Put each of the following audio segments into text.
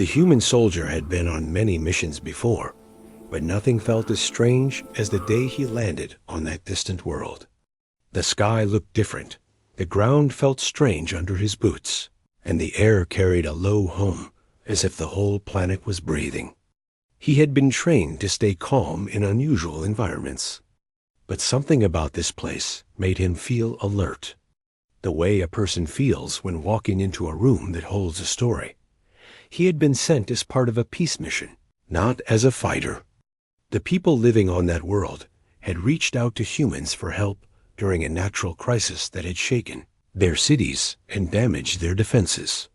The human soldier had been on many missions before, but nothing felt as strange as the day he landed on that distant world. The sky looked different, the ground felt strange under his boots, and the air carried a low hum, as if the whole planet was breathing. He had been trained to stay calm in unusual environments, but something about this place made him feel alert, the way a person feels when walking into a room that holds a story. He had been sent as part of a peace mission, not as a fighter. The people living on that world had reached out to humans for help during a natural crisis that had shaken their cities and damaged their defenses.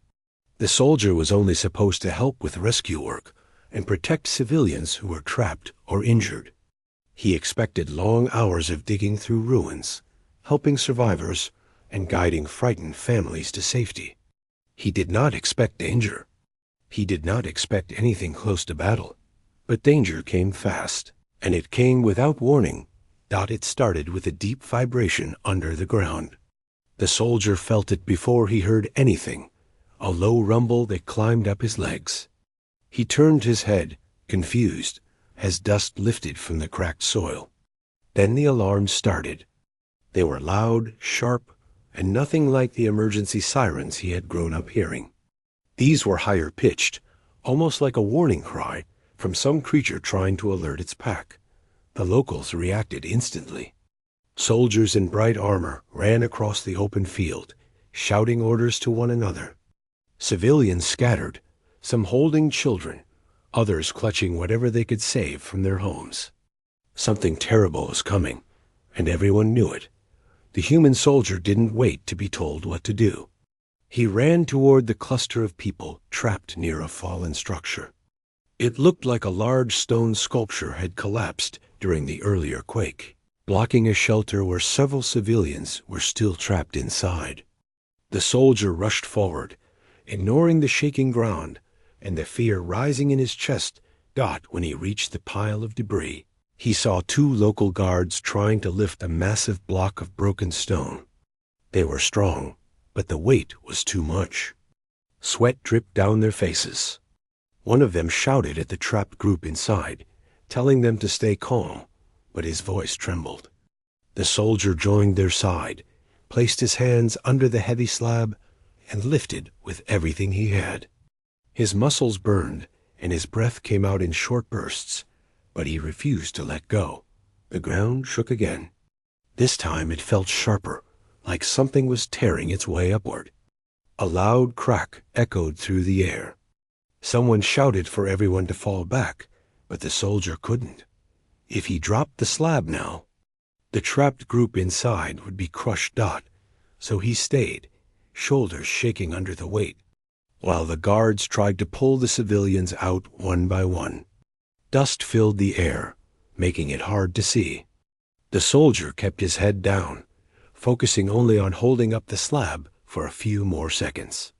The soldier was only supposed to help with rescue work and protect civilians who were trapped or injured. He expected long hours of digging through ruins, helping survivors, and guiding frightened families to safety. He did not expect danger. He did not expect anything close to battle. But danger came fast, and it came without warning. It started with a deep vibration under the ground. The soldier felt it before he heard anything, a low rumble that climbed up his legs. He turned his head, confused, as dust lifted from the cracked soil. Then the alarms started. They were loud, sharp, and nothing like the emergency sirens he had grown up hearing. These were higher pitched, almost like a warning cry from some creature trying to alert its pack. The locals reacted instantly. Soldiers in bright armor ran across the open field, shouting orders to one another. Civilians scattered, some holding children, others clutching whatever they could save from their homes. Something terrible was coming, and everyone knew it. The human soldier didn't wait to be told what to do. He ran toward the cluster of people trapped near a fallen structure. It looked like a large stone sculpture had collapsed during the earlier quake, blocking a shelter where several civilians were still trapped inside. The soldier rushed forward, ignoring the shaking ground and the fear rising in his chest. When he reached the pile of debris, he saw two local guards trying to lift a massive block of broken stone. They were strong, but the weight was too much. Sweat dripped down their faces. One of them shouted at the trapped group inside, telling them to stay calm, but his voice trembled. The soldier joined their side, placed his hands under the heavy slab, and lifted with everything he had. His muscles burned, and his breath came out in short bursts, but he refused to let go. The ground shook again. This time it felt sharper, like something was tearing its way upward. A loud crack echoed through the air. Someone shouted for everyone to fall back, but the soldier couldn't. If he dropped the slab now, the trapped group inside would be crushed. So he stayed, shoulders shaking under the weight, while the guards tried to pull the civilians out one by one. Dust filled the air, making it hard to see. The soldier kept his head down, focusing only on holding up the slab for a few more seconds.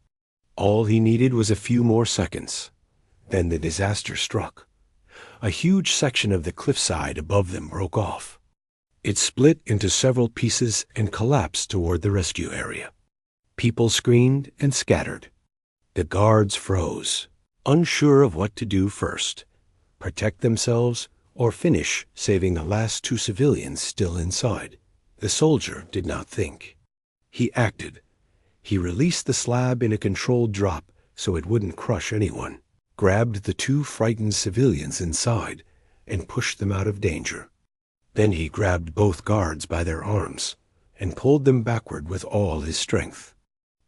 All he needed was a few more seconds. Then the disaster struck. A huge section of the cliffside above them broke off. It split into several pieces and collapsed toward the rescue area. People screamed and scattered. The guards froze, unsure of what to do first, protect themselves or finish saving the last two civilians still inside. The soldier did not think. He acted. He released the slab in a controlled drop so it wouldn't crush anyone, grabbed the two frightened civilians inside, and pushed them out of danger. Then he grabbed both guards by their arms and pulled them backward with all his strength.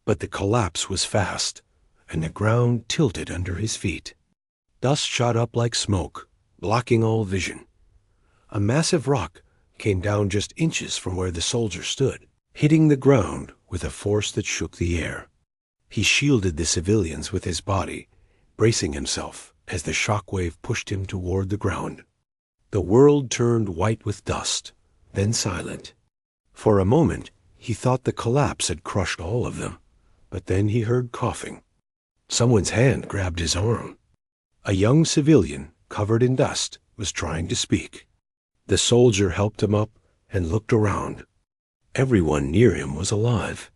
But the collapse was fast, and the ground tilted under his feet. Dust shot up like smoke, blocking all vision. A massive rock came down just inches from where the soldier stood, hitting the ground with a force that shook the air. He shielded the civilians with his body, bracing himself as the shock wave pushed him toward the ground. The world turned white with dust, then silent. For a moment, he thought the collapse had crushed all of them, but then he heard coughing. Someone's hand grabbed his arm. A young civilian, covered in dust, was trying to speak. The soldier helped him up and looked around. Everyone near him was alive.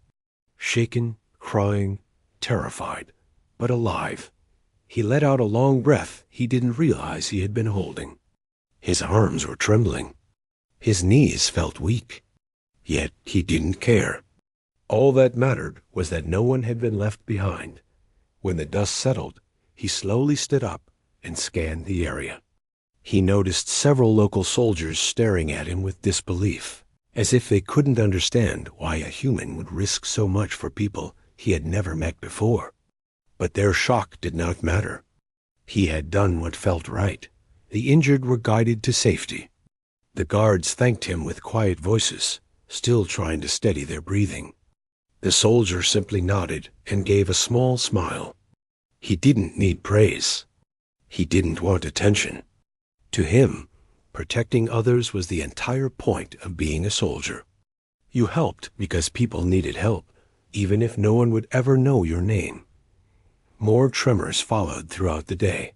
Shaken, crying, terrified, but alive. He let out a long breath he didn't realize he had been holding. His arms were trembling. His knees felt weak. Yet he didn't care. All that mattered was that no one had been left behind. When the dust settled, he slowly stood up and scanned the area. He noticed several local soldiers staring at him with disbelief, as if they couldn't understand why a human would risk so much for people he had never met before. But their shock did not matter. He had done what felt right. The injured were guided to safety. The guards thanked him with quiet voices, still trying to steady their breathing. The soldier simply nodded and gave a small smile. He didn't need praise. He didn't want attention. To him, protecting others was the entire point of being a soldier. You helped because people needed help, even if no one would ever know your name. More tremors followed throughout the day.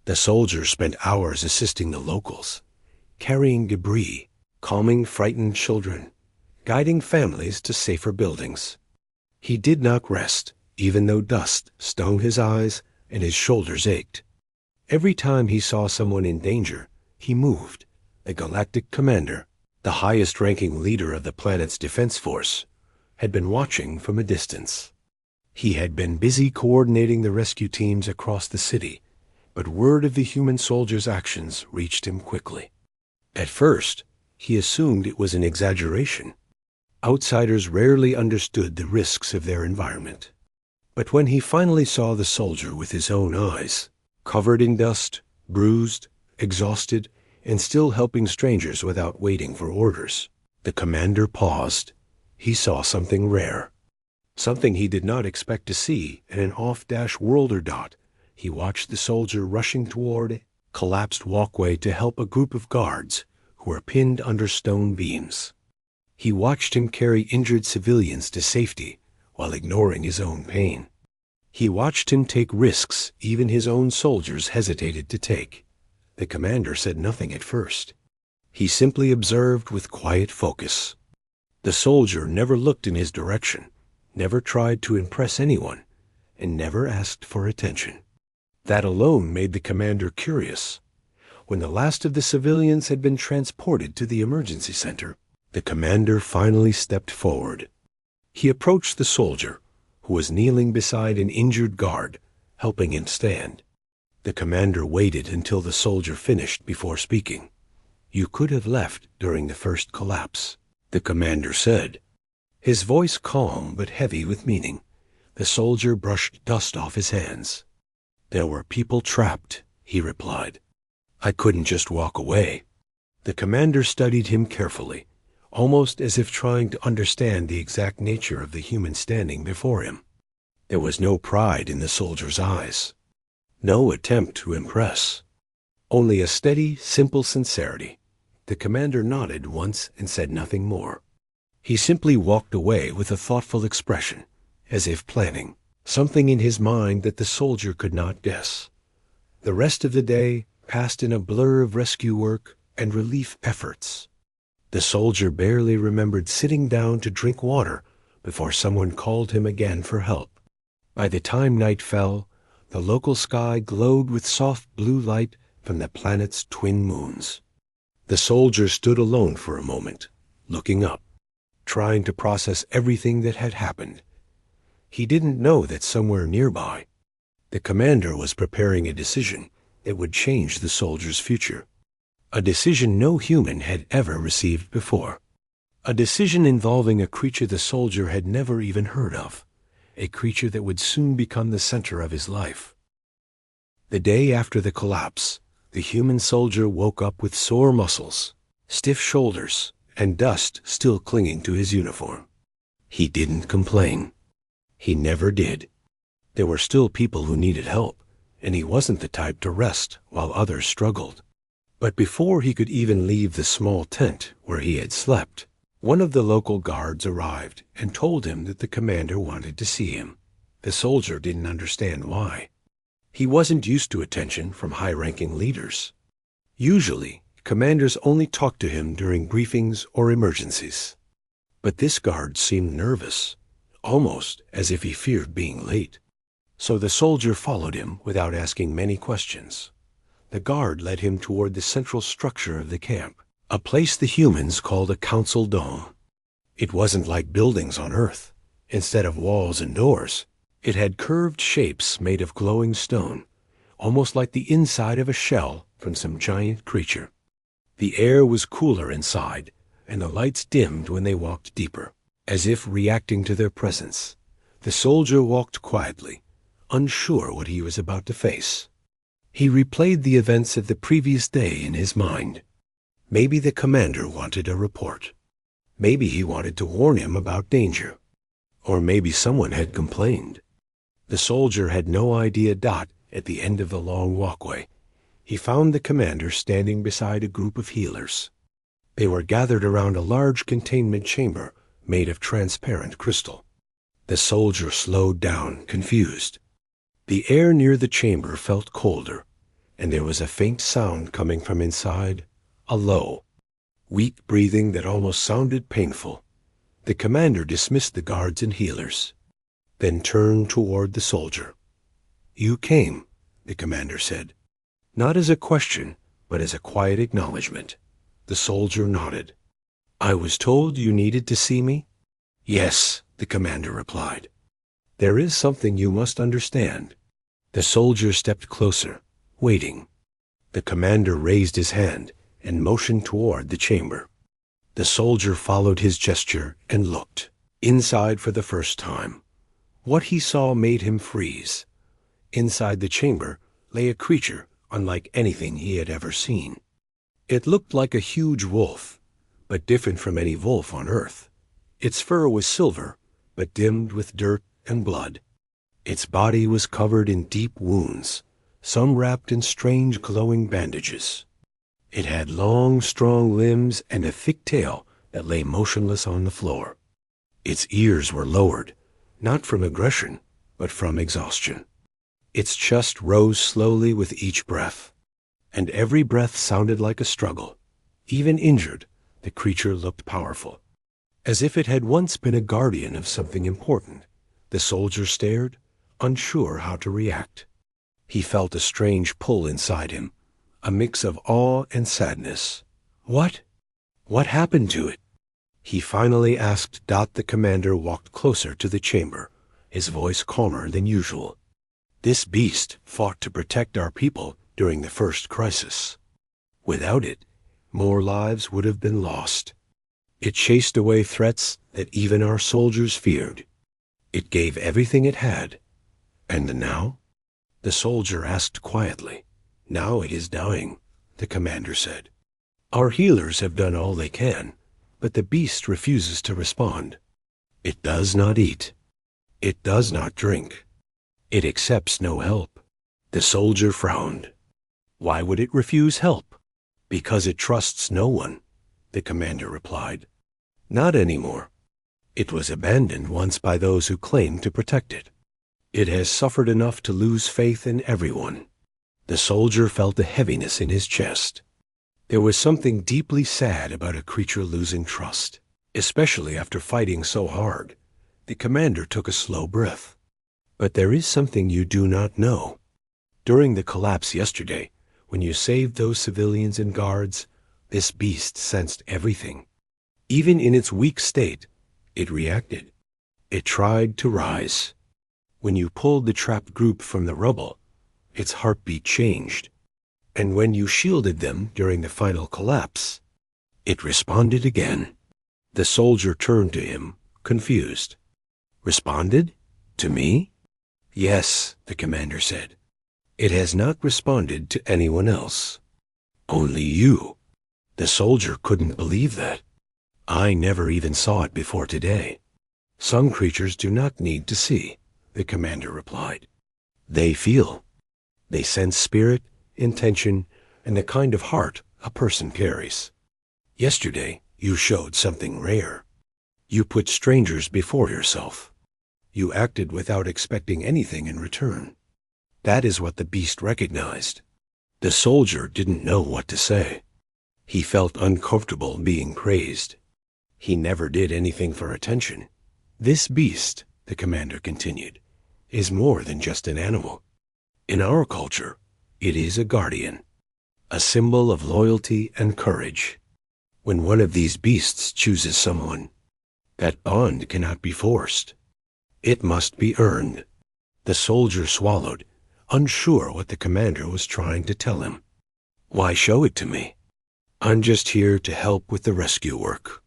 The soldiers spent hours assisting the locals, carrying debris, calming frightened children, guiding families to safer buildings. He did not rest, even though dust stung his eyes and his shoulders ached. Every time he saw someone in danger, he moved. The Galactic commander, the highest-ranking leader of the planet's defense force, had been watching from a distance. He had been busy coordinating the rescue teams across the city, but word of the human soldiers' actions reached him quickly. At first, he assumed it was an exaggeration. Outsiders rarely understood the risks of their environment. But when he finally saw the soldier with his own eyes, covered in dust, bruised, exhausted, and still helping strangers without waiting for orders, the commander paused. He saw something rare. Something he did not expect to see in an off-dash worlder dot. He watched the soldier rushing toward a collapsed walkway to help a group of guards who were pinned under stone beams. He watched him carry injured civilians to safety while ignoring his own pain. He watched him take risks even his own soldiers hesitated to take. The commander said nothing at first. He simply observed with quiet focus. The soldier never looked in his direction, never tried to impress anyone, and never asked for attention. That alone made the commander curious. When the last of the civilians had been transported to the emergency center, the commander finally stepped forward. He approached the soldier, who was kneeling beside an injured guard, helping him stand. The commander waited until the soldier finished before speaking. "You could have left during the first collapse," the commander said. His voice calm but heavy with meaning. The soldier brushed dust off his hands. "There were people trapped," he replied. "I couldn't just walk away." The commander studied him carefully, almost as if trying to understand the exact nature of the human standing before him. There was no pride in the soldier's eyes, no attempt to impress, only a steady, simple sincerity. The commander nodded once and said nothing more. He simply walked away with a thoughtful expression, as if planning something in his mind that the soldier could not guess. The rest of the day passed in a blur of rescue work and relief efforts. The soldier barely remembered sitting down to drink water before someone called him again for help. By the time night fell, the local sky glowed with soft blue light from the planet's twin moons. The soldier stood alone for a moment, looking up, trying to process everything that had happened. He didn't know that somewhere nearby, the commander was preparing a decision that would change the soldier's future. A decision no human had ever received before. A decision involving a creature the soldier had never even heard of. A creature that would soon become the center of his life. The day after the collapse, the human soldier woke up with sore muscles, stiff shoulders, and dust still clinging to his uniform. He didn't complain. He never did. There were still people who needed help, and he wasn't the type to rest while others struggled. But before he could even leave the small tent where he had slept, one of the local guards arrived and told him that the commander wanted to see him. The soldier didn't understand why. He wasn't used to attention from high-ranking leaders. Usually, commanders only talked to him during briefings or emergencies. But this guard seemed nervous, almost as if he feared being late. So the soldier followed him without asking many questions. The guard led him toward the central structure of the camp, a place the humans called a council dome. It wasn't like buildings on Earth. Instead of walls and doors, it had curved shapes made of glowing stone, almost like the inside of a shell from some giant creature. The air was cooler inside, and the lights dimmed when they walked deeper, as if reacting to their presence. The soldier walked quietly, unsure what he was about to face. He replayed the events of the previous day in his mind. Maybe the commander wanted a report. Maybe he wanted to warn him about danger. Or maybe someone had complained. The soldier had no idea. At the end of the long walkway, he found the commander standing beside a group of healers. They were gathered around a large containment chamber made of transparent crystal. The soldier slowed down, confused. The air near the chamber felt colder, and there was a faint sound coming from inside, a low, weak breathing that almost sounded painful. The commander dismissed the guards and healers, then turned toward the soldier. "You came," the commander said, not as a question, but as a quiet acknowledgement. The soldier nodded. "I was told you needed to see me?" "Yes," the commander replied. "There is something you must understand." The soldier stepped closer, waiting. The commander raised his hand and motioned toward the chamber. The soldier followed his gesture and looked inside for the first time. What he saw made him freeze. Inside the chamber lay a creature unlike anything he had ever seen. It looked like a huge wolf, but different from any wolf on Earth. Its fur was silver, but dimmed with dirt and blood. Its body was covered in deep wounds, some wrapped in strange glowing bandages. It had long, strong limbs and a thick tail that lay motionless on the floor. Its ears were lowered, not from aggression, but from exhaustion. Its chest rose slowly with each breath, and every breath sounded like a struggle. Even injured, the creature looked powerful, as if it had once been a guardian of something important. The soldier stared, unsure how to react. He felt a strange pull inside him, a mix of awe and sadness. What happened to it?" he finally asked. The commander walked closer to the chamber, his voice calmer than usual. "This beast fought to protect our people during the first crisis. Without it, more lives would have been lost. It chased away threats that even our soldiers feared. It gave everything it had. And now?" the soldier asked quietly. "Now it is dying," the commander said. "Our healers have done all they can, but the beast refuses to respond. It does not eat. It does not drink. It accepts no help." The soldier frowned. "Why would it refuse help?" "Because it trusts no one," the commander replied. "Not anymore. It was abandoned once by those who claimed to protect it. It has suffered enough to lose faith in everyone." The soldier felt a heaviness in his chest. There was something deeply sad about a creature losing trust, especially after fighting so hard. The commander took a slow breath. "But there is something you do not know. During the collapse yesterday, when you saved those civilians and guards, this beast sensed everything. Even in its weak state, it reacted. It tried to rise. When you pulled the trapped group from the rubble, its heartbeat changed. And when you shielded them during the final collapse, it responded again." The soldier turned to him, confused. "Responded? To me?" "Yes," the commander said. "It has not responded to anyone else. Only you." The soldier couldn't believe that. "I never even saw it before today." "Some creatures do not need to see," the commander replied. "They feel. They sense spirit, intention, and the kind of heart a person carries. Yesterday, you showed something rare. You put strangers before yourself. You acted without expecting anything in return. That is what the beast recognized." The soldier didn't know what to say. He felt uncomfortable being praised. He never did anything for attention. "This beast," the commander continued, is more than just an animal. In our culture, it is a guardian, a symbol of loyalty and courage. When one of these beasts chooses someone, that bond cannot be forced. It must be earned. The soldier swallowed, unsure what the commander was trying to tell him. Why show it to me? I'm just here to help with the rescue work.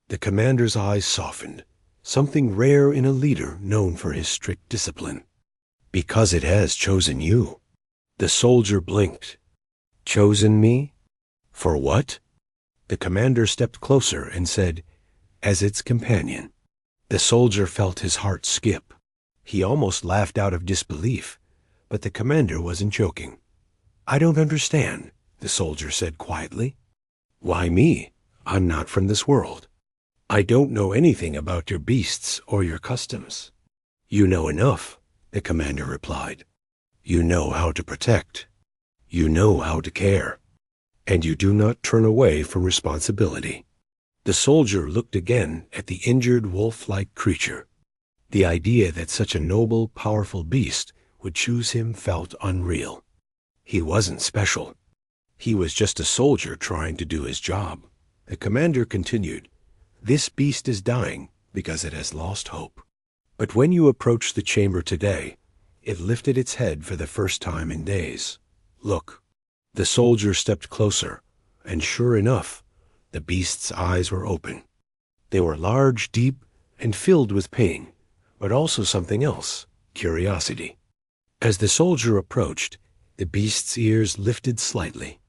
The commander's eyes softened, something rare in a leader known for his strict discipline. Because it has chosen you. The soldier blinked. Chosen me? For what? The commander stepped closer and said, as its companion. The soldier felt his heart skip. He almost laughed out of disbelief, but the commander wasn't joking. I don't understand, the soldier said quietly. Why me? I'm not from this world. I don't know anything about your beasts or your customs. You know enough, the commander replied. You know how to protect. You know how to care. And you do not turn away from responsibility. The soldier looked again at the injured wolf-like creature. The idea that such a noble, powerful beast would choose him felt unreal. He wasn't special. He was just a soldier trying to do his job. The commander continued, this beast is dying because it has lost hope. But when you approached the chamber today, it lifted its head for the first time in days. Look. The soldier stepped closer, and sure enough, the beast's eyes were open. They were large, deep, and filled with pain, but also something else, curiosity. As the soldier approached, the beast's ears lifted slightly.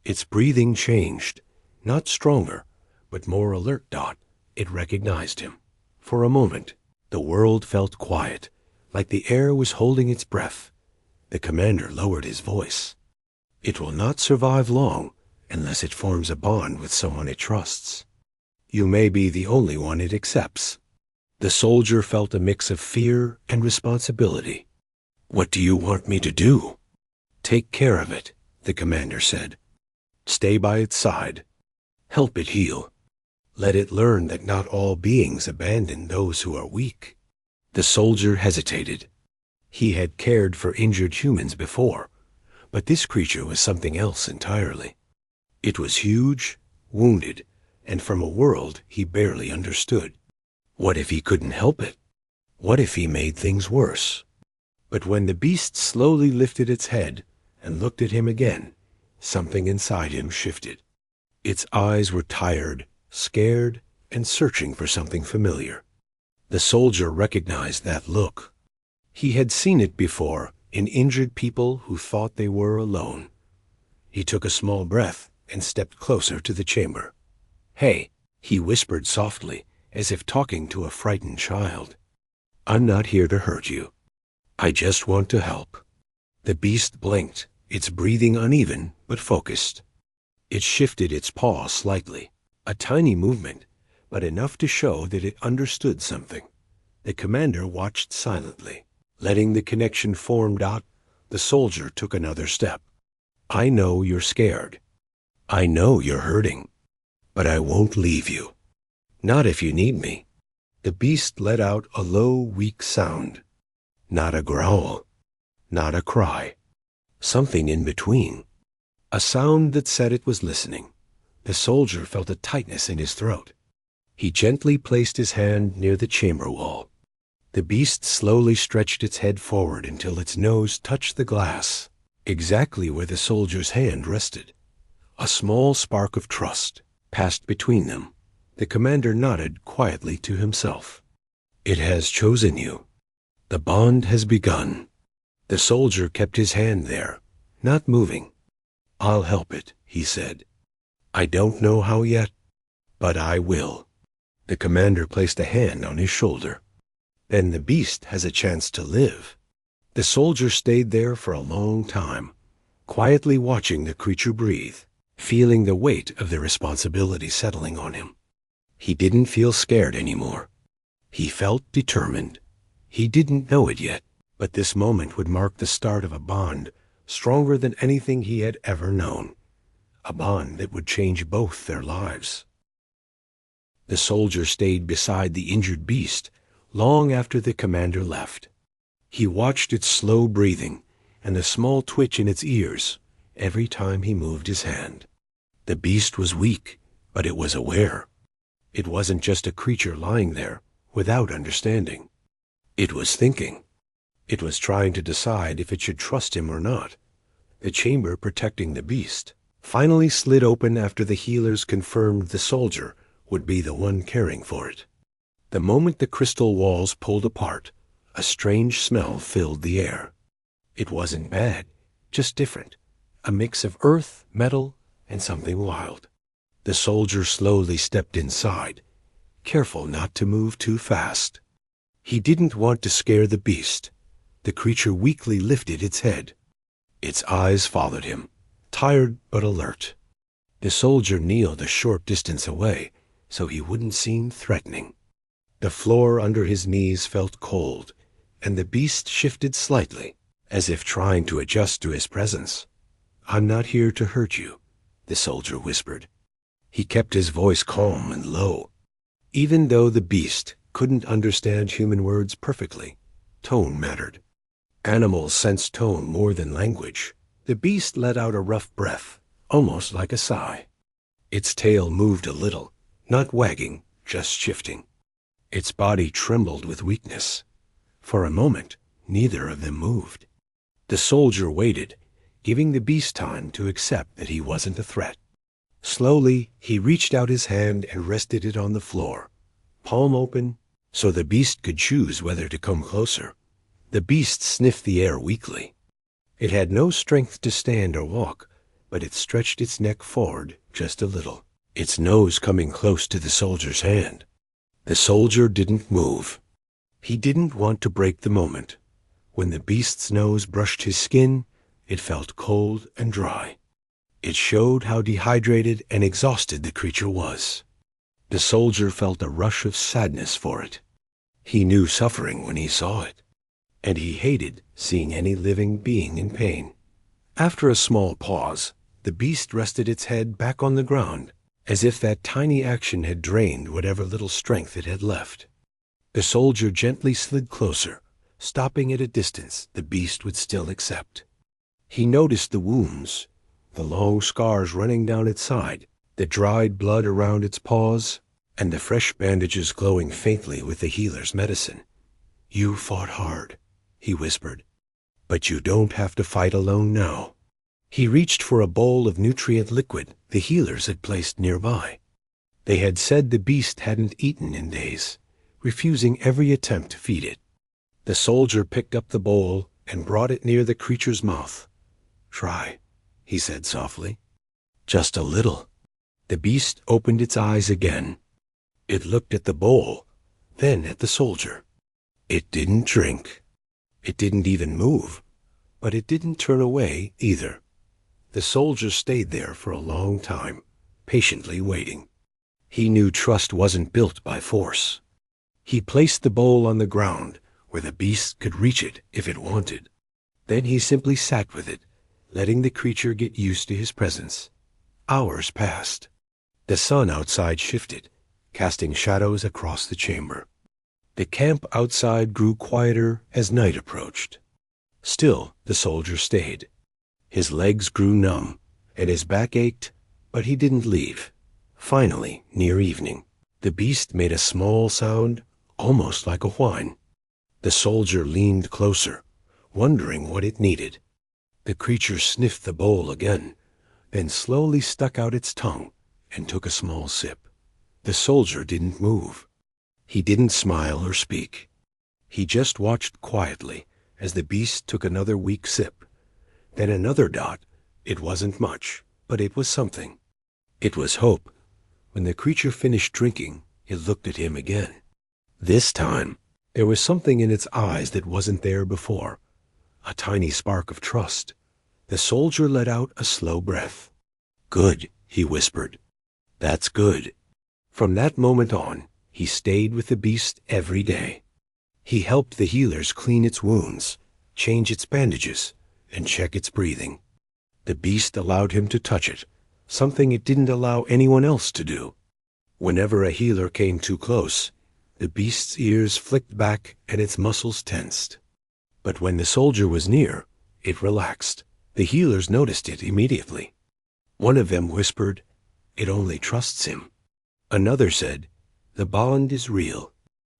Its breathing changed, not stronger, but more alert. It recognized him. For a moment, the world felt quiet, like the air was holding its breath. The commander lowered his voice. It will not survive long unless it forms a bond with someone it trusts. You may be the only one it accepts. The soldier felt a mix of fear and responsibility. What do you want me to do? Take care of it, the commander said. Stay by its side. Help it heal. Let it learn that not all beings abandon those who are weak. The soldier hesitated. He had cared for injured humans before, but this creature was something else entirely. It was huge, wounded, and from a world he barely understood. What if he couldn't help it? What if he made things worse? But when the beast slowly lifted its head and looked at him again, something inside him shifted. Its eyes were tired, scared, and searching for something familiar. The soldier recognized that look. He had seen it before in injured people who thought they were alone. He took a small breath and stepped closer to the chamber. Hey, he whispered softly, as if talking to a frightened child. I'm not here to hurt you. I just want to help. The beast blinked, its breathing uneven but focused. It shifted its paw slightly, a tiny movement, but enough to show that it understood something. The commander watched silently. Letting the connection form. The soldier took another step. I know you're scared. I know you're hurting. But I won't leave you. Not if you need me. The beast let out a low, weak sound. Not a growl. Not a cry. Something in between. A sound that said it was listening. The soldier felt a tightness in his throat. He gently placed his hand near the chamber wall. The beast slowly stretched its head forward until its nose touched the glass, exactly where the soldier's hand rested. A small spark of trust passed between them. The commander nodded quietly to himself. It has chosen you. The bond has begun. The soldier kept his hand there, not moving. I'll help it, he said. I don't know how yet, but I will. The commander placed a hand on his shoulder. Then the beast has a chance to live. The soldier stayed there for a long time, quietly watching the creature breathe, feeling the weight of the responsibility settling on him. He didn't feel scared anymore. He felt determined. He didn't know it yet, but this moment would mark the start of a bond stronger than anything he had ever known. A bond that would change both their lives. The soldier stayed beside the injured beast long after the commander left. He watched its slow breathing and the small twitch in its ears every time he moved his hand. The beast was weak, but it was aware. It wasn't just a creature lying there without understanding. It was thinking. It was trying to decide if it should trust him or not. The chamber protecting the beast finally slid open after the healers confirmed the soldier would be the one caring for it. The moment the crystal walls pulled apart, a strange smell filled the air. It wasn't bad, just different. A mix of earth, metal, and something wild. The soldier slowly stepped inside, careful not to move too fast. He didn't want to scare the beast. The creature weakly lifted its head. Its eyes followed him, tired but alert. The soldier kneeled a short distance away so he wouldn't seem threatening. The floor under his knees felt cold, and the beast shifted slightly, as if trying to adjust to his presence. "I'm not here to hurt you," the soldier whispered. He kept his voice calm and low. Even though the beast couldn't understand human words perfectly, tone mattered. Animals sense tone more than language. The beast let out a rough breath, almost like a sigh. Its tail moved a little, not wagging, just shifting. Its body trembled with weakness. For a moment, neither of them moved. The soldier waited, giving the beast time to accept that he wasn't a threat. Slowly, he reached out his hand and rested it on the floor, palm open, so the beast could choose whether to come closer. The beast sniffed the air weakly. It had no strength to stand or walk, but it stretched its neck forward just a little, its nose coming close to the soldier's hand. The soldier didn't move. He didn't want to break the moment. When the beast's nose brushed his skin, it felt cold and dry. It showed how dehydrated and exhausted the creature was. The soldier felt a rush of sadness for it. He knew suffering when he saw it, and he hated seeing any living being in pain. After a small pause, the beast rested its head back on the ground, as if that tiny action had drained whatever little strength it had left. The soldier gently slid closer, stopping at a distance the beast would still accept. He noticed the wounds, the long scars running down its side, the dried blood around its paws, and the fresh bandages glowing faintly with the healer's medicine. "You fought hard," he whispered, "but you don't have to fight alone now." He reached for a bowl of nutrient liquid the healers had placed nearby. They had said the beast hadn't eaten in days, refusing every attempt to feed it. The soldier picked up the bowl and brought it near the creature's mouth. "Try," he said softly. "Just a little." The beast opened its eyes again. It looked at the bowl, then at the soldier. It didn't drink. It didn't even move, but it didn't turn away either. The soldier stayed there for a long time, patiently waiting. He knew trust wasn't built by force. He placed the bowl on the ground where the beast could reach it if it wanted. Then he simply sat with it, letting the creature get used to his presence. Hours passed. The sun outside shifted, casting shadows across the chamber. The camp outside grew quieter as night approached. Still, the soldier stayed. His legs grew numb, and his back ached, but he didn't leave. Finally, near evening, the beast made a small sound, almost like a whine. The soldier leaned closer, wondering what it needed. The creature sniffed the bowl again, then slowly stuck out its tongue and took a small sip. The soldier didn't move. He didn't smile or speak. He just watched quietly as the beast took another weak sip. Then another dot. It wasn't much, but it was something. It was hope. When the creature finished drinking, it looked at him again. This time, there was something in its eyes that wasn't there before. A tiny spark of trust. The soldier let out a slow breath. "Good," he whispered. "That's good." From that moment on, he stayed with the beast every day. He helped the healers clean its wounds, change its bandages, and check its breathing. The beast allowed him to touch it, something it didn't allow anyone else to do. Whenever a healer came too close, the beast's ears flicked back and its muscles tensed. But when the soldier was near, it relaxed. The healers noticed it immediately. One of them whispered, "It only trusts him." Another said, "The bond is real."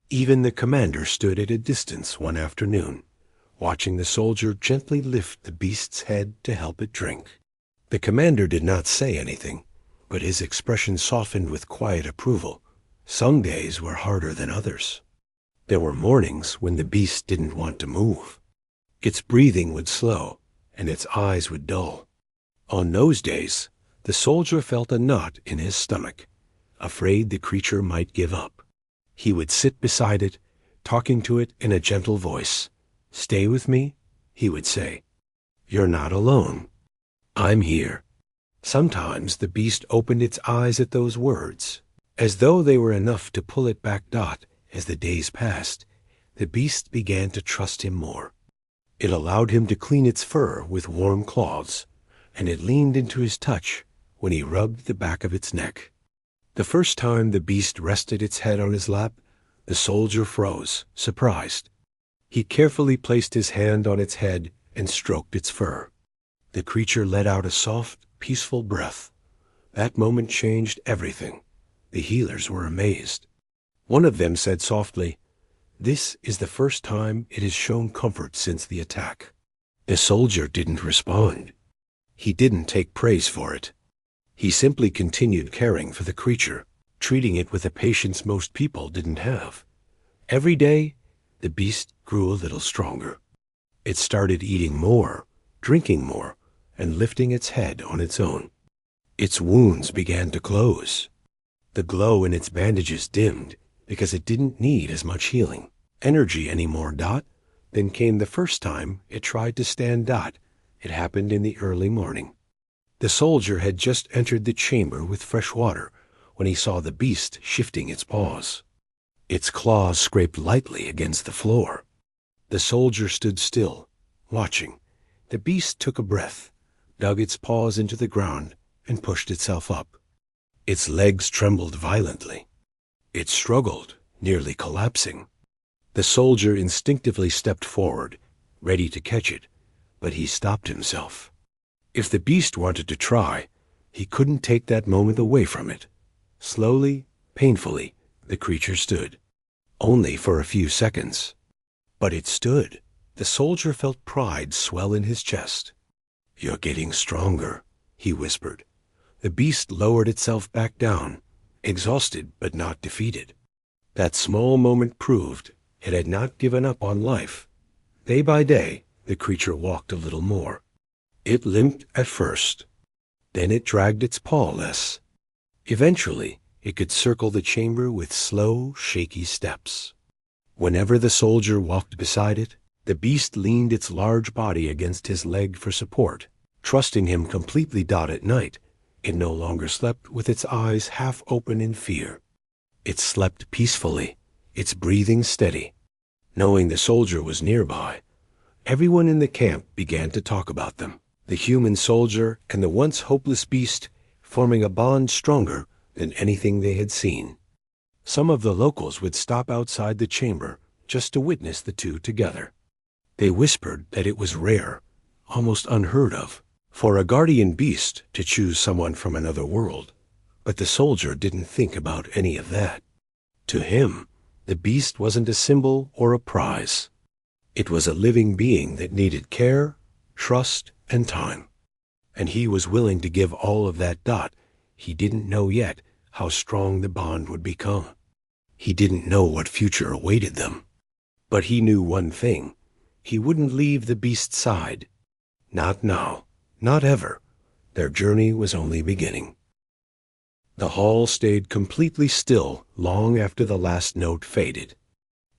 Even the commander stood at a distance one afternoon, watching the soldier gently lift the beast's head to help it drink. The commander did not say anything, but his expression softened with quiet approval. Some days were harder than others. There were mornings when the beast didn't want to move. Its breathing would slow, and its eyes would dull. On those days, the soldier felt a knot in his stomach, afraid the creature might give up. He would sit beside it, talking to it in a gentle voice. "Stay with me," he would say. "You're not alone. I'm here." Sometimes the beast opened its eyes at those words. As though they were enough to pull it back. As the days passed, the beast began to trust him more. It allowed him to clean its fur with warm claws, and it leaned into his touch when he rubbed the back of its neck. The first time the beast rested its head on his lap, the soldier froze, surprised. He carefully placed his hand on its head and stroked its fur. The creature let out a soft, peaceful breath. That moment changed everything. The healers were amazed. One of them said softly, "This is the first time it has shown comfort since the attack." The soldier didn't respond. He didn't take praise for it. He simply continued caring for the creature, treating it with a patience most people didn't have. Every day, the beast grew a little stronger. It started eating more, drinking more, and lifting its head on its own. Its wounds began to close. The glow in its bandages dimmed because it didn't need as much healing energy anymore. Then came the first time it tried to stand. It happened in the early morning. The soldier had just entered the chamber with fresh water when he saw the beast shifting its paws. Its claws scraped lightly against the floor. The soldier stood still, watching. The beast took a breath, dug its paws into the ground, and pushed itself up. Its legs trembled violently. It struggled, nearly collapsing. The soldier instinctively stepped forward, ready to catch it, but he stopped himself. If the beast wanted to try, he couldn't take that moment away from it. Slowly, painfully, the creature stood. Only for a few seconds. But it stood. The soldier felt pride swell in his chest. "You're getting stronger," he whispered. The beast lowered itself back down, exhausted but not defeated. That small moment proved it had not given up on life. Day by day, the creature walked a little more. It limped at first. Then it dragged its paw less. Eventually, it could circle the chamber with slow, shaky steps. Whenever the soldier walked beside it, the beast leaned its large body against his leg for support, trusting him completely. At night, it no longer slept with its eyes half open in fear. It slept peacefully, its breathing steady. Knowing the soldier was nearby, everyone in the camp began to talk about them. The human soldier and the once hopeless beast, forming a bond stronger than anything they had seen. Some of the locals would stop outside the chamber just to witness the two together. They whispered that it was rare, almost unheard of, for a guardian beast to choose someone from another world. But the soldier didn't think about any of that. To him, the beast wasn't a symbol or a prize. It was a living being that needed care, trust, and time. And he was willing to give all of that. He didn't know yet how strong the bond would become. He didn't know what future awaited them. But he knew one thing. He wouldn't leave the beast's side. Not now. Not ever. Their journey was only beginning. The hall stayed completely still long after the last note faded.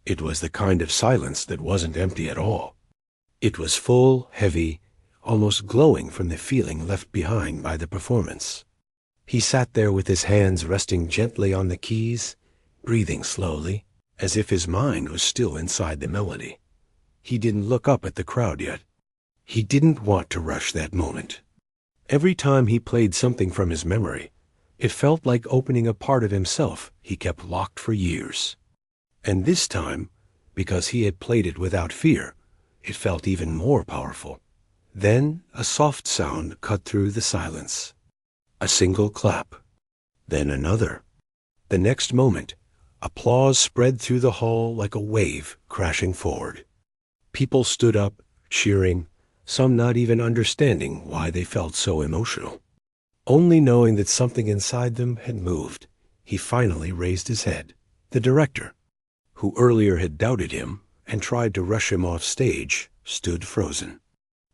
It was the kind of silence that wasn't empty at all. It was full, heavy, almost glowing from the feeling left behind by the performance. He sat there with his hands resting gently on the keys, breathing slowly, as if his mind was still inside the melody. He didn't look up at the crowd yet. He didn't want to rush that moment. Every time he played something from his memory, it felt like opening a part of himself he kept locked for years. And this time, because he had played it without fear, It felt even more powerful. Then a soft sound cut through the silence. A single clap. Then another. The next moment, applause spread through the hall like a wave crashing forward. People stood up, cheering, some not even understanding why they felt so emotional. Only knowing that something inside them had moved, he finally raised his head. The director, who earlier had doubted him and tried to rush him off stage, stood frozen.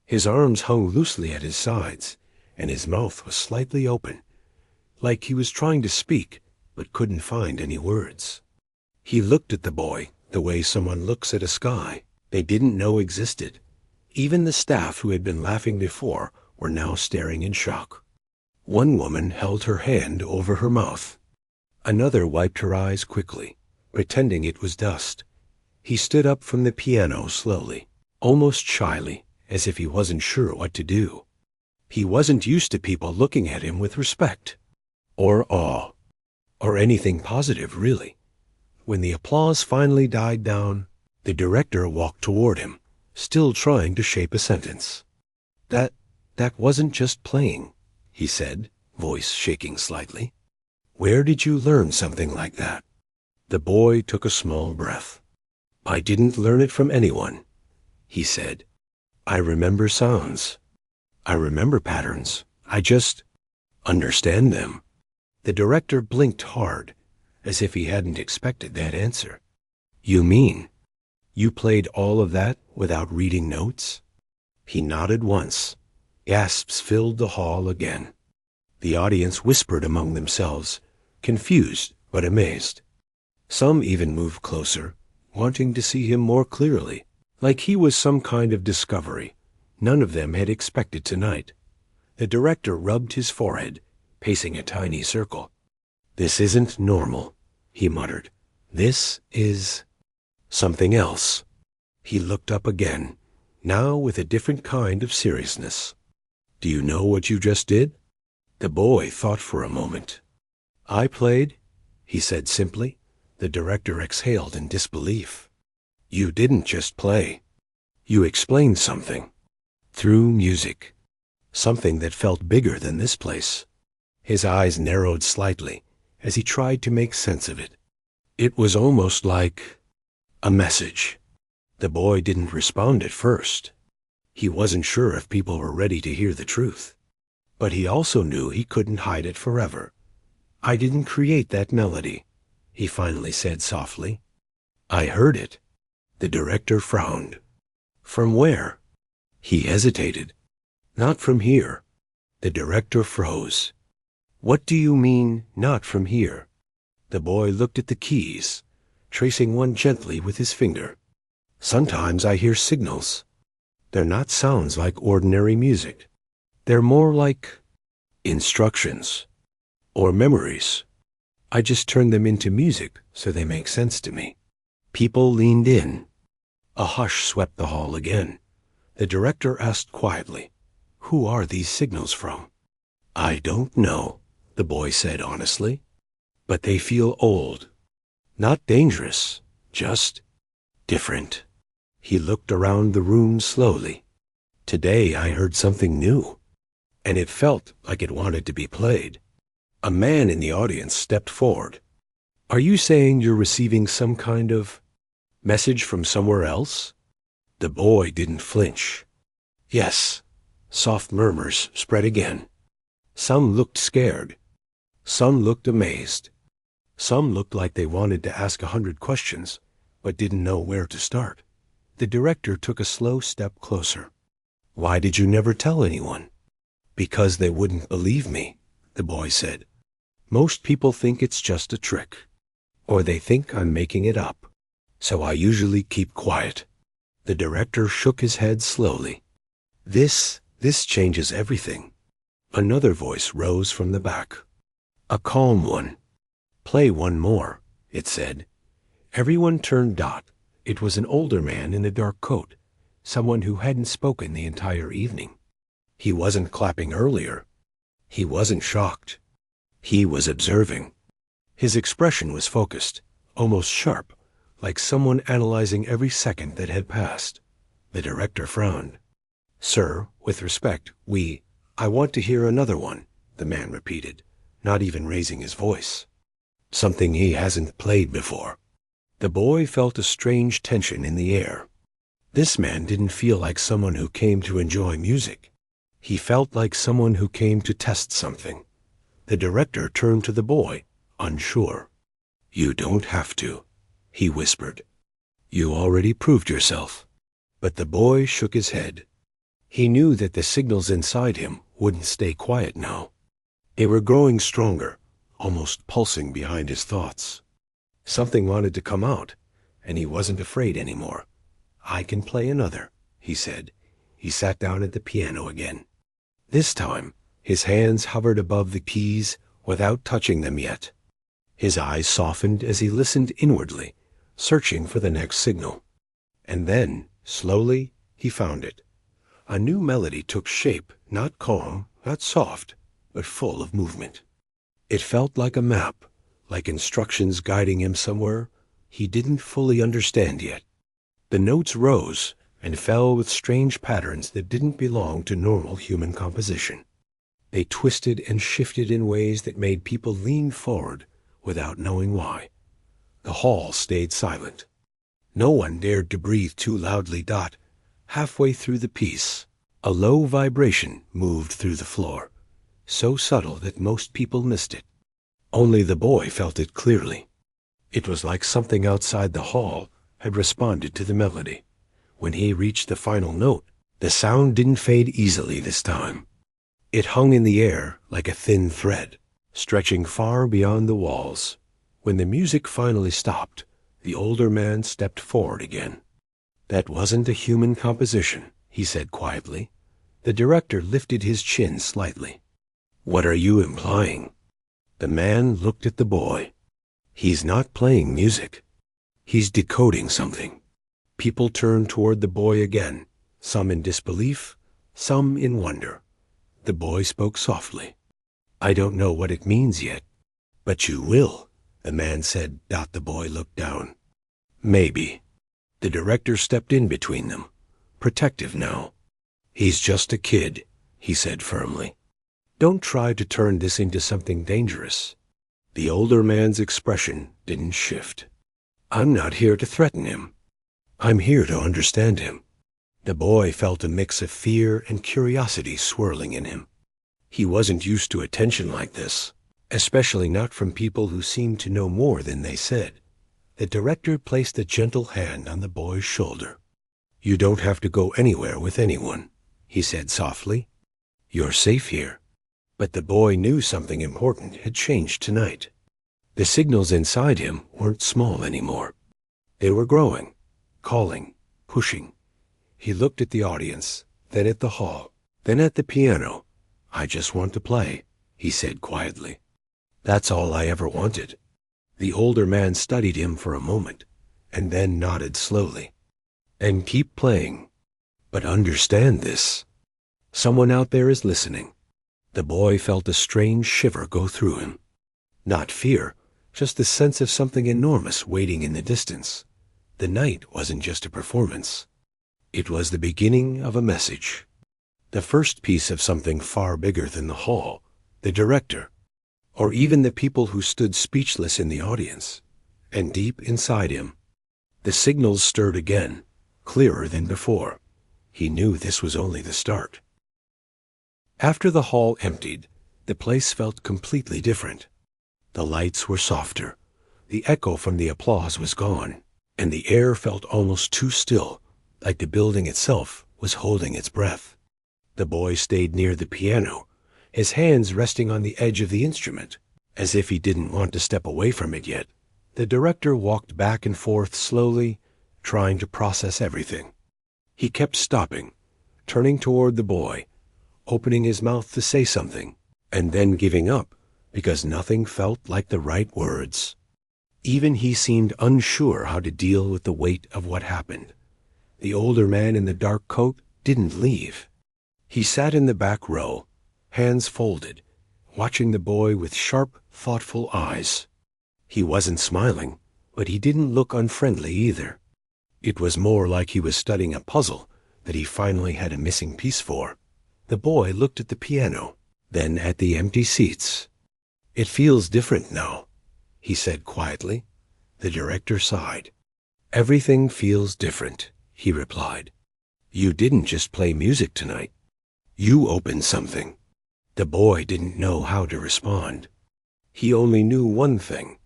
His arms hung loosely at his sides, and his mouth was slightly open, like he was trying to speak but couldn't find any words. He looked at the boy the way someone looks at a sky they didn't know existed. Even the staff who had been laughing before were now staring in shock. One woman held her hand over her mouth. Another wiped her eyes quickly, pretending it was dust. He stood up from the piano slowly, almost shyly, as if he wasn't sure what to do. He wasn't used to people looking at him with respect, or awe, or anything positive, really. When the applause finally died down, the director walked toward him, still trying to shape a sentence. That wasn't just playing," he said, voice shaking slightly. "Where did you learn something like that?" The boy took a small breath. "I didn't learn it from anyone," he said. "I remember sounds. I remember patterns. I just understand them." The director blinked hard, as if he hadn't expected that answer. "You mean you played all of that without reading notes?" He nodded once. Gasps filled the hall again. The audience whispered among themselves, confused but amazed. Some even moved closer, wanting to see him more clearly, like he was some kind of discovery none of them had expected tonight. The director rubbed his forehead, pacing a tiny circle. "This isn't normal," he muttered. "This is something else." He looked up again, now with a different kind of seriousness. "Do you know what you just did?" The boy thought for a moment. "I played," he said simply. The director exhaled in disbelief. "You didn't just play. You explained something. Through music. Something that felt bigger than this place." His eyes narrowed slightly as he tried to make sense of it. It was almost like a message. The boy didn't respond at first. He wasn't sure if people were ready to hear the truth. But he also knew he couldn't hide it forever. "I didn't create that melody," he finally said softly. "I heard it." The director frowned. "From where?" He hesitated. "Not from here." The director froze. "What do you mean, not from here?" The boy looked at the keys, tracing one gently with his finger. "Sometimes I hear signals. They're not sounds like ordinary music. They're more like instructions or memories. I just turn them into music so they make sense to me." People leaned in. A hush swept the hall again. The director asked quietly, "Who are these signals from?" "I don't know," the boy said honestly. "But they feel old. Not dangerous, just different." He looked around the room slowly. "Today I heard something new, and it felt like it wanted to be played." A man in the audience stepped forward. "Are you saying you're receiving some kind of message from somewhere else?" The boy didn't flinch. "Yes." Soft murmurs spread again. Some looked scared. Some looked amazed. Some looked like they wanted to ask 100 questions, but didn't know where to start. The director took a slow step closer. "Why did you never tell anyone?" "Because they wouldn't believe me," the boy said. "Most people think it's just a trick, or they think I'm making it up. So I usually keep quiet." The director shook his head slowly. This changes everything." Another voice rose from the back. A calm one. "Play one more," it said. Everyone turned dot. It was an older man in a dark coat, someone who hadn't spoken the entire evening. He wasn't clapping earlier. He wasn't shocked. He was observing. His expression was focused, almost sharp, like someone analyzing every second that had passed. The director frowned. Sir, with respect, I want to hear another one, the man repeated, not even raising his voice. Something he hasn't played before. The boy felt a strange tension in the air. This man didn't feel like someone who came to enjoy music. He felt like someone who came to test something. The director turned to the boy, unsure. You don't have to, he whispered. You already proved yourself. But the boy shook his head. He knew that the signals inside him wouldn't stay quiet now. They were growing stronger, almost pulsing behind his thoughts. Something wanted to come out, and he wasn't afraid anymore. I can play another, he said. He sat down at the piano again. This time, his hands hovered above the keys without touching them yet. His eyes softened as he listened inwardly, searching for the next signal. And then, slowly, he found it. A new melody took shape, not calm, not soft, but full of movement. It felt like a map, like instructions guiding him somewhere he didn't fully understand yet. The notes rose and fell with strange patterns that didn't belong to normal human composition. They twisted and shifted in ways that made people lean forward without knowing why. The hall stayed silent. No one dared to breathe too loudly. Halfway through the piece, a low vibration moved through the floor, so subtle that most people missed it. Only the boy felt it clearly. It was like something outside the hall had responded to the melody. When he reached the final note, the sound didn't fade easily this time. It hung in the air like a thin thread, stretching far beyond the walls. When the music finally stopped, the older man stepped forward again. That wasn't a human composition, he said quietly. The director lifted his chin slightly. What are you implying? The man looked at the boy. He's not playing music. He's decoding something. People turned toward the boy again, some in disbelief, some in wonder. The boy spoke softly. I don't know what it means yet. But you will, the man said. The boy looked down. Maybe. The director stepped in between them, protective now. He's just a kid, he said firmly. Don't try to turn this into something dangerous. The older man's expression didn't shift. I'm not here to threaten him. I'm here to understand him. The boy felt a mix of fear and curiosity swirling in him. He wasn't used to attention like this, especially not from people who seemed to know more than they said. The director placed a gentle hand on the boy's shoulder. You don't have to go anywhere with anyone, he said softly. You're safe here. But the boy knew something important had changed tonight. The signals inside him weren't small anymore. They were growing, calling, pushing. He looked at the audience, then at the hall, then at the piano. I just want to play, he said quietly. That's all I ever wanted. The older man studied him for a moment, and then nodded slowly. And keep playing. But understand this. Someone out there is listening. The boy felt a strange shiver go through him. Not fear, just the sense of something enormous waiting in the distance. The night wasn't just a performance. It was the beginning of a message. The first piece of something far bigger than the hall, the director, or even the people who stood speechless in the audience. And deep inside him, the signals stirred again, clearer than before. He knew this was only the start. After the hall emptied, the place felt completely different. The lights were softer. The echo from the applause was gone, and the air felt almost too still, like the building itself was holding its breath. The boy stayed near the piano, his hands resting on the edge of the instrument, as if he didn't want to step away from it yet. The director walked back and forth slowly, trying to process everything. He kept stopping, turning toward the boy, opening his mouth to say something, and then giving up because nothing felt like the right words. Even he seemed unsure how to deal with the weight of what happened. The older man in the dark coat didn't leave. He sat in the back row, hands folded, watching the boy with sharp, thoughtful eyes. He wasn't smiling, but he didn't look unfriendly either. It was more like he was studying a puzzle that he finally had a missing piece for. The boy looked at the piano, then at the empty seats. "It feels different now," he said quietly. The director sighed. "Everything feels different," he replied. "You didn't just play music tonight. You opened something." The boy didn't know how to respond. He only knew one thing.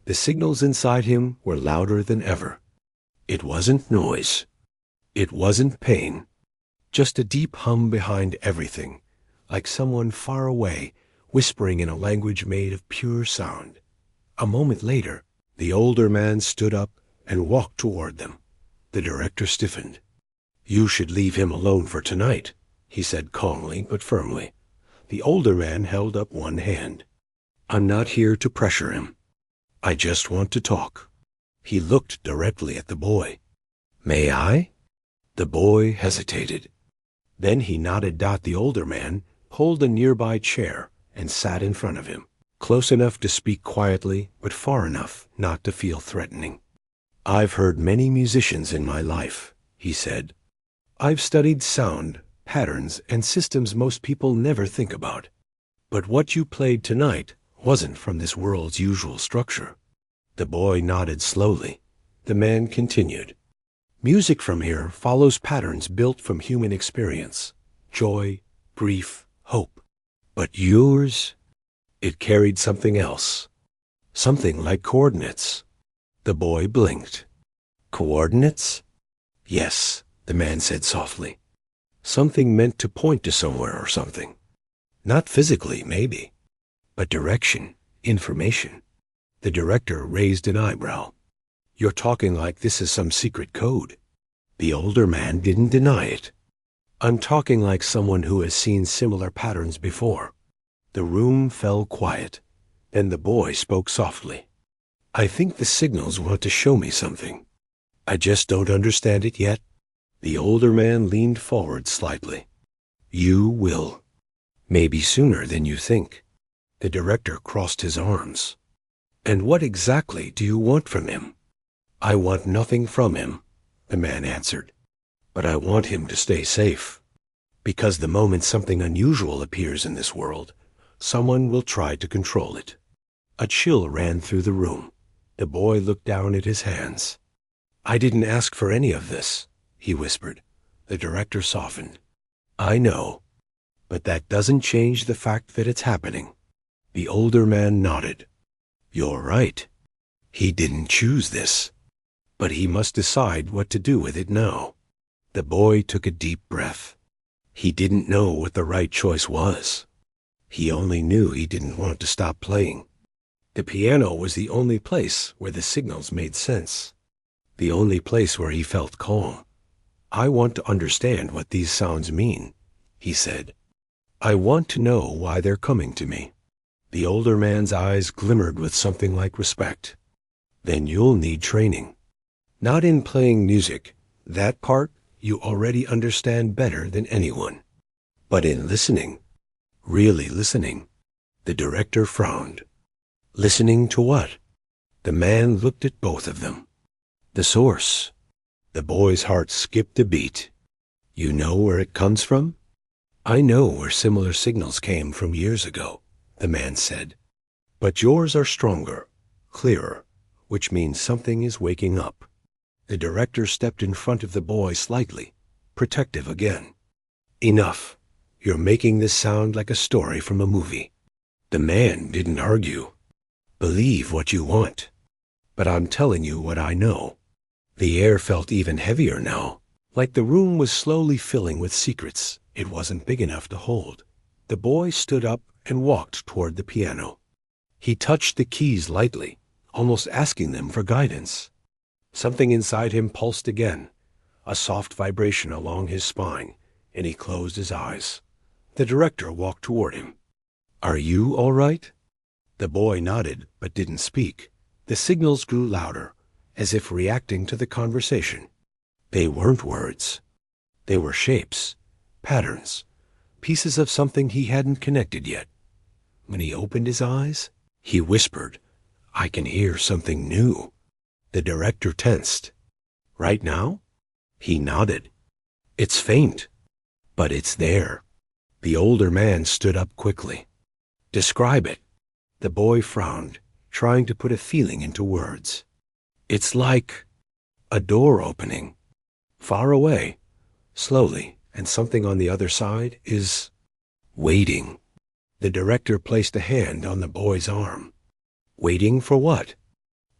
The signals inside him were louder than ever. It wasn't noise. It wasn't pain. Just a deep hum behind everything, like someone far away whispering in a language made of pure sound. A moment later, the older man stood up and walked toward them. The director stiffened. "You should leave him alone for tonight," he said calmly but firmly. The older man held up one hand. "I'm not here to pressure him. I just want to talk." He looked directly at the boy. "May I?" The boy hesitated. Then he nodded at the older man, pulled a nearby chair, and sat in front of him, close enough to speak quietly, but far enough not to feel threatening. "I've heard many musicians in my life," he said. "I've studied sound, patterns, and systems most people never think about. But what you played tonight wasn't from this world's usual structure." The boy nodded slowly. The man continued. "Music from here follows patterns built from human experience. Joy, grief, hope. But yours, it carried something else. Something like coordinates." The boy blinked. "Coordinates?" "Yes," the man said softly. "Something meant to point to somewhere or something. Not physically, maybe, but direction, information." The director raised an eyebrow. "You're talking like this is some secret code." The older man didn't deny it. "I'm talking like someone who has seen similar patterns before." The room fell quiet. Then the boy spoke softly. "I think the signals want to show me something. I just don't understand it yet." The older man leaned forward slightly. "You will. Maybe sooner than you think." The director crossed his arms. "And what exactly do you want from him?" "I want nothing from him," the man answered. "But I want him to stay safe. Because the moment something unusual appears in this world, someone will try to control it." A chill ran through the room. The boy looked down at his hands. "I didn't ask for any of this," he whispered. The director softened. "I know. But that doesn't change the fact that it's happening." The older man nodded. "You're right. He didn't choose this. But he must decide what to do with it now." The boy took a deep breath. He didn't know what the right choice was. He only knew he didn't want to stop playing. The piano was the only place where the signals made sense. The only place where he felt calm. "I want to understand what these sounds mean," he said. "I want to know why they're coming to me." The older man's eyes glimmered with something like respect. "Then you'll need training. Not in playing music. That part you already understand better than anyone. But in listening. Really listening." The director frowned. "Listening to what?" The man looked at both of them. "The source." The boy's heart skipped a beat. "You know where it comes from?" "I know where similar signals came from years ago," the man said. "But yours are stronger, clearer, which means something is waking up." The director stepped in front of the boy slightly, protective again. "Enough. You're making this sound like a story from a movie." The man didn't argue. "Believe what you want. But I'm telling you what I know." The air felt even heavier now, like the room was slowly filling with secrets it wasn't big enough to hold. The boy stood up and walked toward the piano. He touched the keys lightly, almost asking them for guidance. Something inside him pulsed again, a soft vibration along his spine, and he closed his eyes. The director walked toward him. "Are you all right?" The boy nodded but didn't speak. The signals grew louder, as if reacting to the conversation. They weren't words. They were shapes, patterns, pieces of something he hadn't connected yet. When he opened his eyes, he whispered, "I can hear something new." The director tensed. "Right now?" He nodded. It's faint, but it's there. The older man stood up quickly. Describe it. The boy frowned, trying to put a feeling into words. It's like a door opening. Far away, slowly, and something on the other side is waiting. The director placed a hand on the boy's arm. Waiting for what?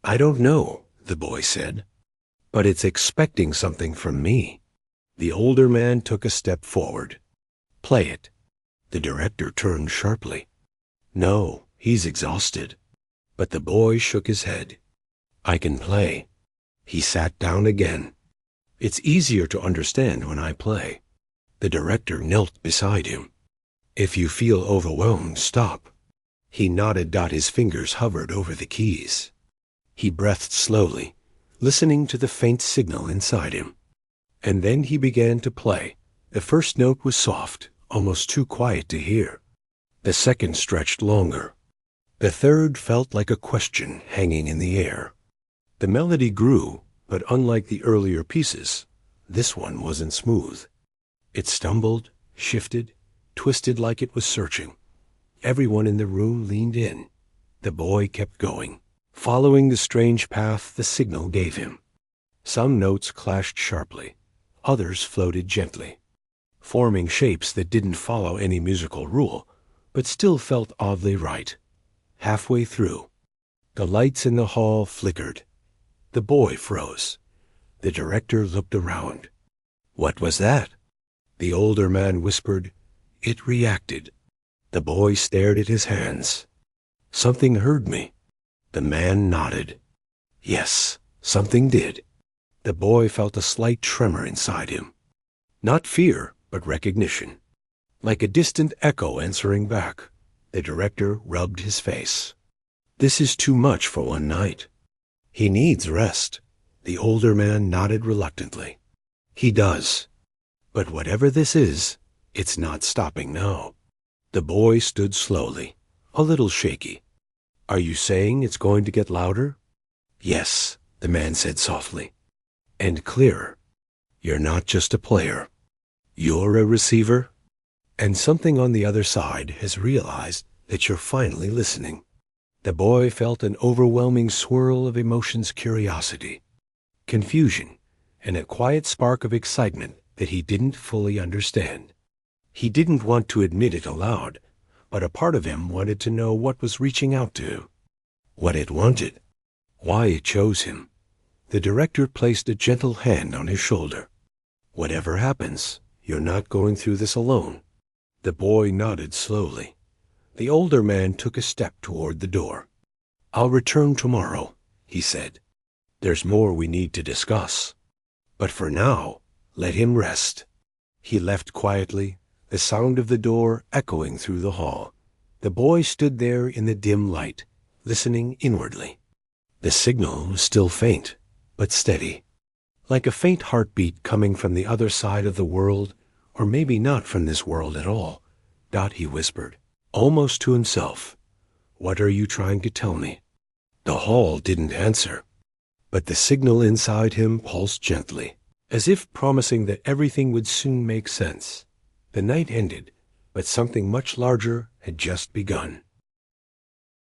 I don't know, the boy said. But it's expecting something from me. The older man took a step forward. Play it. The director turned sharply. No, he's exhausted. But the boy shook his head. I can play. He sat down again. It's easier to understand when I play. The director knelt beside him. If you feel overwhelmed, stop. He nodded. His fingers hovered over the keys. He breathed slowly, listening to the faint signal inside him. And then he began to play. The first note was soft, almost too quiet to hear. The second stretched longer. The third felt like a question hanging in the air. The melody grew, but unlike the earlier pieces, this one wasn't smooth. It stumbled, shifted, twisted like it was searching. Everyone in the room leaned in. The boy kept going, following the strange path the signal gave him. Some notes clashed sharply. Others floated gently, forming shapes that didn't follow any musical rule, but still felt oddly right. Halfway through, the lights in the hall flickered. The boy froze. The director looked around. What was that? The older man whispered. It reacted. The boy stared at his hands. Something heard me. The man nodded. Yes, something did. The boy felt a slight tremor inside him. Not fear, but recognition. Like a distant echo answering back. The director rubbed his face. This is too much for one night. He needs rest. The older man nodded reluctantly. He does. But whatever this is, it's not stopping now. The boy stood slowly, a little shaky. Are you saying it's going to get louder? Yes, the man said softly. And clearer. You're not just a player. You're a receiver. And something on the other side has realized that you're finally listening. The boy felt an overwhelming swirl of emotions, curiosity, confusion, and a quiet spark of excitement that he didn't fully understand. He didn't want to admit it aloud, but a part of him wanted to know what was reaching out to him, what it wanted, why it chose him. The director placed a gentle hand on his shoulder. Whatever happens, you're not going through this alone. The boy nodded slowly. The older man took a step toward the door. I'll return tomorrow, he said. There's more we need to discuss. But for now, let him rest. He left quietly, the sound of the door echoing through the hall. The boy stood there in the dim light, listening inwardly. The signal was still faint, but steady. Like a faint heartbeat coming from the other side of the world, or maybe not from this world at all. He whispered, almost to himself. What are you trying to tell me? The hall didn't answer, but the signal inside him pulsed gently, as if promising that everything would soon make sense. The night ended, but something much larger had just begun.